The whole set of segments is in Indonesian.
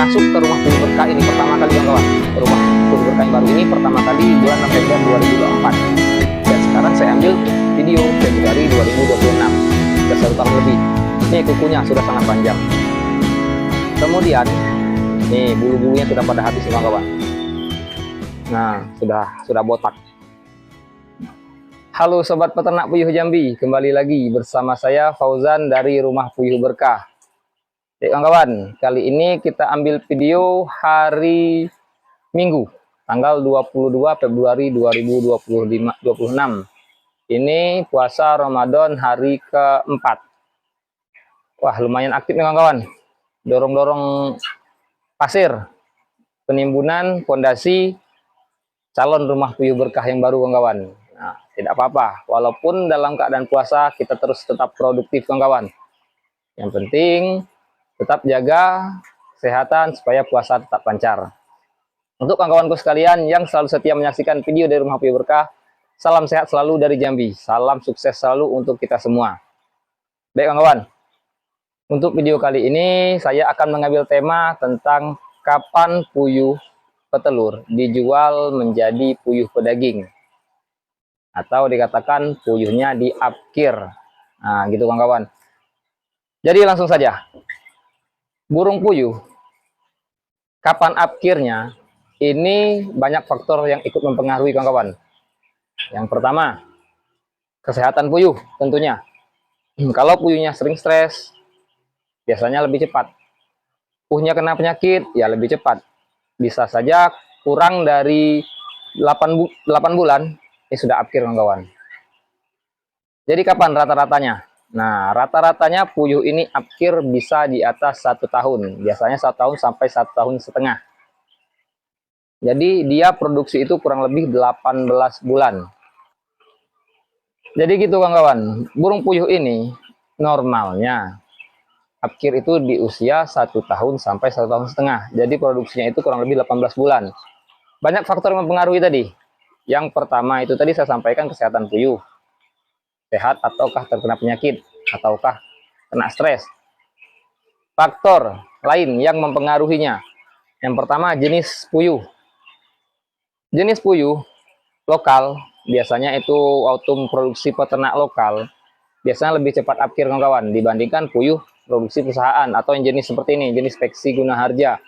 masuk ke rumah puyuh berkah ini pertama kali kawan-kawan. Rumah puyuh berkah yang baru ini pertama kali bulan November 2024. Dan sekarang saya ambil video Februari 2026. Sudah 1 tahun lebih. Ini kukunya sudah sangat panjang. Kemudian nih bulu-bulunya sudah pada habis kawan-kawan. Nah, sudah botak. Halo sobat peternak puyuh Jambi, kembali lagi bersama saya Fauzan dari Rumah Puyuh Berkah. Oke kawan-kawan, kali ini kita ambil video hari Minggu, tanggal 22 Februari 2026. Ini puasa Ramadan hari keempat. Wah, lumayan aktif nih kawan-kawan. Dorong-dorong pasir, penimbunan fondasi calon rumah puyuh berkah yang baru kawan-kawan. Nah, tidak apa-apa, walaupun dalam keadaan puasa kita terus tetap produktif kawan-kawan. Yang penting tetap jaga kesehatan supaya puasa tetap lancar. Untuk kawan-kawanku sekalian yang selalu setia menyaksikan video dari Rumah Puyuh Berkah, salam sehat selalu dari Jambi, salam sukses selalu untuk kita semua. Baik kawan-kawan, untuk video kali ini saya akan mengambil tema tentang kapan puyuh petelur dijual menjadi puyuh pedaging, atau dikatakan puyuhnya diapkir. Nah, gitu kawan-kawan. Jadi langsung saja. Burung puyuh, kapan apkirnya? Ini banyak faktor yang ikut mempengaruhi kawan-kawan. Yang pertama, kesehatan puyuh tentunya. Kalau puyuhnya sering stres, biasanya lebih cepat. Puyuhnya kena penyakit, ya lebih cepat. Bisa saja kurang dari 8 bulan, ini sudah apkir kawan-kawan. Jadi kapan rata-ratanya? Nah, rata-ratanya puyuh ini apkir bisa di atas 1 tahun. Biasanya 1 tahun sampai 1,5 tahun. Jadi dia produksi itu kurang lebih 18 bulan. Jadi gitu kawan-kawan. Burung puyuh ini normalnya apkir itu di usia 1 tahun sampai 1,5 tahun. Jadi produksinya itu kurang lebih 18 bulan. Banyak faktor yang mempengaruhi tadi. Yang pertama itu tadi saya sampaikan kesehatan puyuh. Sehat ataukah terkena penyakit, ataukah kena stres. Faktor lain yang mempengaruhinya. Yang pertama jenis puyuh. Jenis puyuh lokal, biasanya itu autum produksi peternak lokal, biasanya lebih cepat apkir kawan-kawan dibandingkan puyuh produksi perusahaan atau yang jenis seperti ini, jenis Peksi Guna Harja.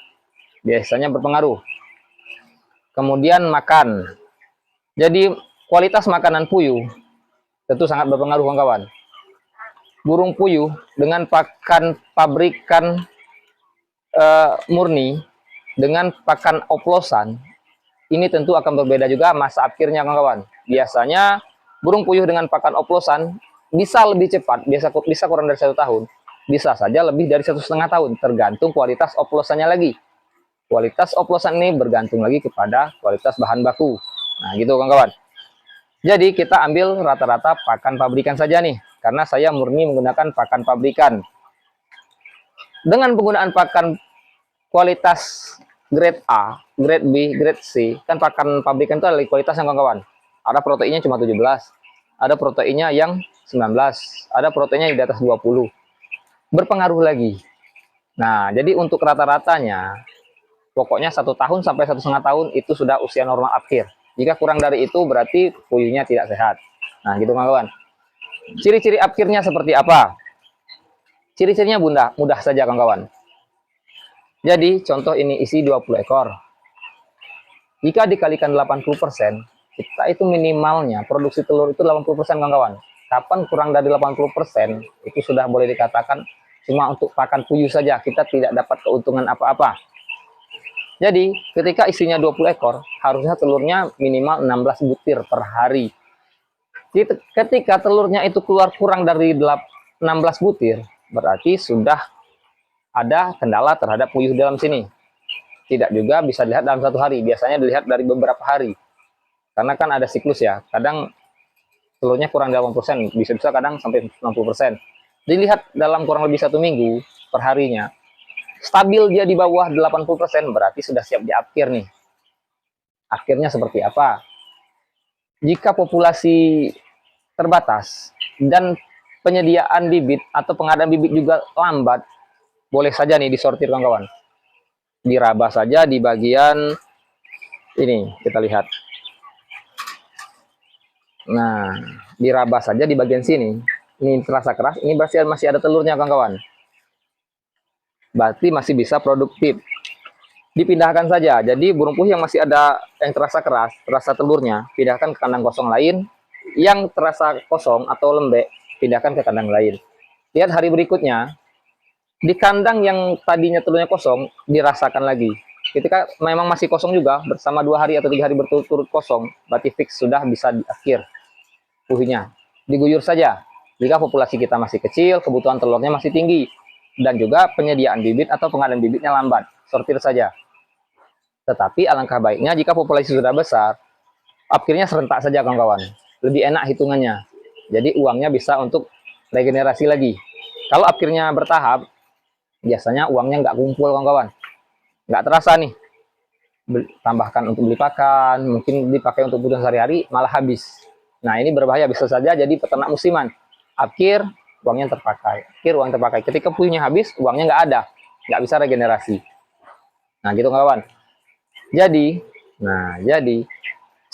Biasanya berpengaruh. Kemudian makan. Jadi kualitas makanan puyuh tentu sangat berpengaruh kawan-kawan. Burung puyuh dengan pakan pabrikan murni dengan pakan oplosan, ini tentu akan berbeda juga masa apkirnya kawan-kawan. Biasanya burung puyuh dengan pakan oplosan bisa lebih cepat, bisa kurang dari 1 tahun, bisa saja lebih dari 1,5 tahun, tergantung kualitas oplosannya lagi. Kualitas oplosan ini bergantung lagi kepada kualitas bahan baku. Nah gitu kawan-kawan. Jadi kita ambil rata-rata pakan pabrikan saja nih, karena saya murni menggunakan pakan pabrikan. Dengan penggunaan pakan kualitas grade A, grade B, grade C, kan pakan pabrikan itu ada kualitasnya kawan-kawan. Ada proteinnya cuma 17, ada proteinnya yang 19, ada proteinnya di atas 20. Berpengaruh lagi. Nah, jadi untuk rata-ratanya, pokoknya 1 tahun sampai 1,5 tahun itu sudah usia normal apkir. Jika kurang dari itu berarti puyuhnya tidak sehat. Nah, gitu kawan-kawan. Ciri-ciri apkirnya seperti apa? Ciri-cirinya mudah saja kawan-kawan. Jadi contoh ini isi 20 ekor. Jika dikalikan 80%, kita itu minimalnya produksi telur itu 80% kawan-kawan. Kapan kurang dari 80%, itu sudah boleh dikatakan cuma untuk pakan puyuh saja, kita tidak dapat keuntungan apa-apa. Jadi ketika isinya 20 ekor, harusnya telurnya minimal 16 butir per hari. Ketika telurnya itu keluar kurang dari 16 butir, berarti sudah ada kendala terhadap puyuh dalam sini. Tidak juga bisa dilihat dalam 1 hari, biasanya dilihat dari beberapa hari. Karena kan ada siklus ya, kadang telurnya kurang dari 80%, bisa-bisa kadang sampai 60%. Dilihat dalam kurang lebih 1 minggu per harinya, stabil dia di bawah 80%, berarti sudah siap diapkir nih. Akhirnya seperti apa? Jika populasi terbatas dan penyediaan bibit atau pengadaan bibit juga lambat, boleh saja nih disortir kawan-kawan. diraba saja di bagian ini, kita lihat. Nah, diraba saja di bagian sini. Ini terasa keras, ini berarti masih ada telurnya kawan-kawan. Berarti masih bisa produktif. Dipindahkan saja. Jadi burung puyuh yang masih ada yang terasa keras, terasa telurnya, pindahkan ke kandang kosong lain. Yang terasa kosong atau lembek, pindahkan ke kandang lain. Lihat hari berikutnya, di kandang yang tadinya telurnya kosong, dirasakan lagi. Ketika memang masih kosong juga, bersama 2 hari atau 3 hari berturut-turut kosong, berarti fix sudah bisa di akhir puyuhnya. Diguyur saja. Jika populasi kita masih kecil, kebutuhan telurnya masih tinggi, dan juga penyediaan bibit atau pengadaan bibitnya lambat, sortir saja. Tetapi alangkah baiknya jika populasi sudah besar, akhirnya serentak saja kawan-kawan. Lebih enak hitungannya. Jadi uangnya bisa untuk regenerasi lagi. Kalau akhirnya bertahap, biasanya uangnya nggak kumpul kawan-kawan. Nggak terasa nih. Tambahkan untuk beli pakan, mungkin dipakai untuk kebutuhan sehari-hari, malah habis. Nah ini berbahaya, bisa saja jadi peternak musiman. Akhir uangnya terpakai. Akhir uang terpakai. Ketika puyuhnya habis, uangnya nggak ada. Nggak bisa regenerasi. Nah gitu kawan. Jadi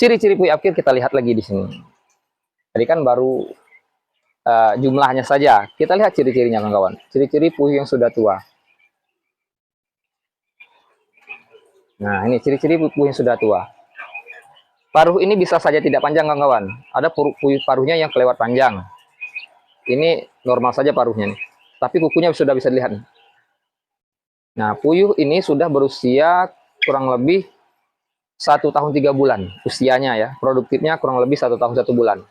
ciri-ciri puyuh akhir kita lihat lagi di sini. Tadi kan baru jumlahnya saja. Kita lihat ciri-cirinya kawan-kawan. Ciri-ciri puyuh yang sudah tua. Nah ini ciri-ciri puyuh yang sudah tua. Paruh ini bisa saja tidak panjang kawan-kawan. Ada puyuh paruhnya yang kelewat panjang. Ini normal saja paruhnya nih. Tapi kukunya sudah bisa dilihat. Nah puyuh ini sudah berusia kurang lebih 1 tahun 3 bulan usianya ya. Produktifnya kurang lebih 1 tahun 1 bulan.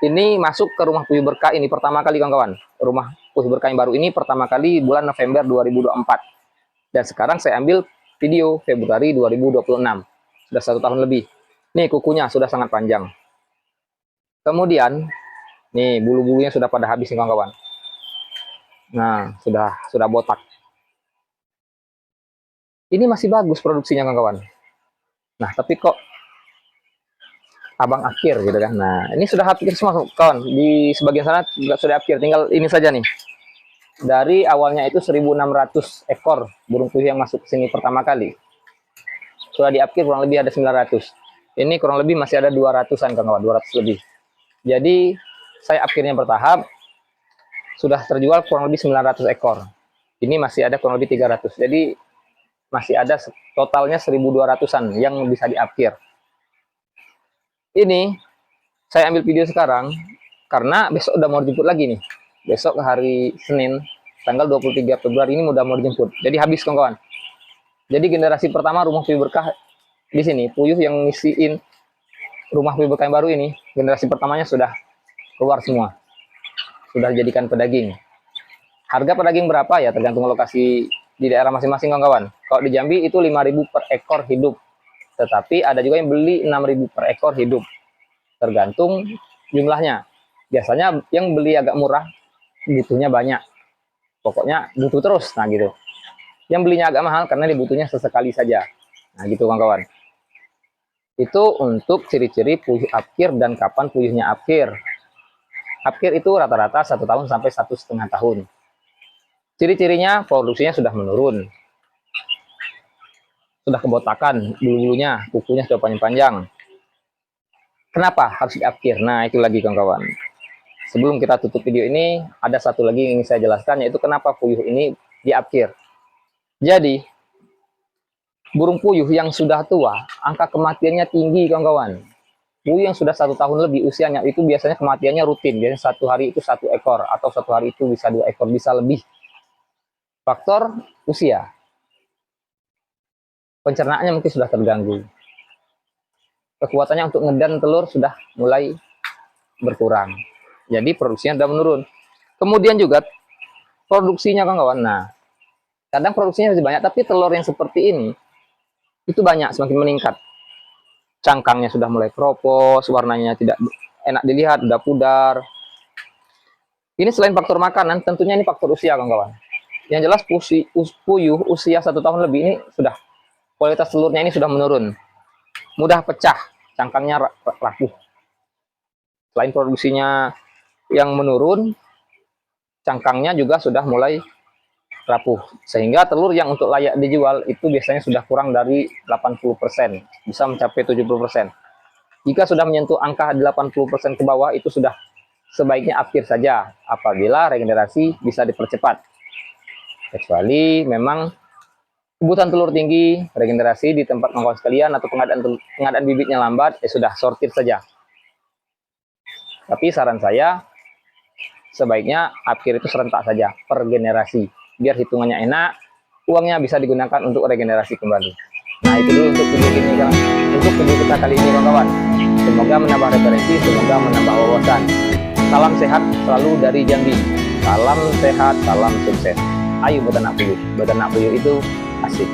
Ini masuk ke rumah puyuh berkah ini pertama kali kawan-kawan. Rumah puyuh berkah yang baru ini pertama kali bulan November 2024. Dan sekarang saya ambil video Februari 2026. Sudah 1 tahun lebih. Nih kukunya sudah sangat panjang. Kemudian nih bulu-bulunya sudah pada habis nih kawan-kawan. Nah, sudah botak. Ini masih bagus produksinya kawan-kawan. Nah, tapi kok abang akhir gitu kan. Nah, ini sudah akhir semua kawan. Di sebagian sana sudah akhir. Tinggal ini saja nih. Dari awalnya itu 1.600 ekor burung puyuh yang masuk ke sini pertama kali. Sudah di akhir kurang lebih ada 900. Ini kurang lebih masih ada 200-an kawan-kawan, 200 lebih. Jadi, saya akhirnya bertahap sudah terjual kurang lebih 900 ekor. Ini masih ada kurang lebih 300. Jadi masih ada totalnya 1.200-an yang bisa diakhir. Ini saya ambil video sekarang karena besok udah mau dijemput lagi nih. Besok hari Senin tanggal 23 Februari ini udah mau dijemput. Jadi habis kawan-kawan. Jadi generasi pertama rumah puyuh berkah di sini, puyuh yang ngisiin rumah puyuh berkah yang baru ini, generasi pertamanya sudah keluar semua. Sudah dijadikan pedaging. Harga pedaging berapa ya tergantung lokasi di daerah masing-masing kawan-kawan. Kalau di Jambi itu 5.000 per ekor hidup. Tetapi ada juga yang beli 6.000 per ekor hidup. Tergantung jumlahnya. Biasanya yang beli agak murah, butuhnya banyak. Pokoknya butuh terus, nah gitu. Yang belinya agak mahal karena dibutuhnya sesekali saja. Nah gitu kawan-kawan. Itu untuk ciri-ciri puyuh akhir dan kapan puyuhnya akhir. Akhir itu rata-rata 1 tahun sampai 1,5 tahun. Ciri-cirinya produksinya sudah menurun. Sudah kebotakan bulu-bulunya, kukunya sudah panjang-panjang. Kenapa harus diakhir? Nah, itu lagi kawan-kawan. Sebelum kita tutup video ini, ada satu lagi yang ingin saya jelaskan, yaitu kenapa puyuh ini diakhir. Jadi, burung puyuh yang sudah tua, angka kematiannya tinggi kawan-kawan. Puyuh yang sudah 1 tahun lebih usianya, itu biasanya kematiannya rutin. Biasanya 1 hari itu 1 ekor, atau 1 hari itu bisa 2 ekor, bisa lebih. Faktor usia. Pencernaannya mungkin sudah terganggu. Kekuatannya untuk ngedan telur sudah mulai berkurang. Jadi produksinya sudah menurun. Kemudian juga produksinya kawan-kawan. Nah, kadang produksinya masih banyak, tapi telur yang seperti ini itu banyak, semakin meningkat. Cangkangnya sudah mulai keropos, warnanya tidak enak dilihat, udah pudar. Ini selain faktor makanan, tentunya ini faktor usia kawan-kawan. Yang jelas puyuh usia 1 tahun lebih ini sudah kualitas telurnya ini sudah menurun. Mudah pecah, cangkangnya rapuh. Selain produksinya yang menurun, cangkangnya juga sudah mulai rapuh. Sehingga telur yang untuk layak dijual itu biasanya sudah kurang dari 80%, bisa mencapai 70%. Jika sudah menyentuh angka 80% ke bawah, itu sudah sebaiknya akhir saja apabila regenerasi bisa dipercepat. Kecuali memang kebutuhan telur tinggi, regenerasi di tempat kawan sekalian, atau pengadaan bibitnya lambat, ya sudah sortir saja. Tapi saran saya, sebaiknya akhir itu serentak saja per generasi, biar hitungannya enak, uangnya bisa digunakan untuk regenerasi kembali. Nah, itu dulu untuk video ini, untuk video kita kali ini, kawan-kawan. Semoga menambah referensi, semoga menambah wawasan. Salam sehat selalu dari Jambi. Salam sehat, salam sukses. Ayo beternak puyuh. Beternak puyuh itu asik.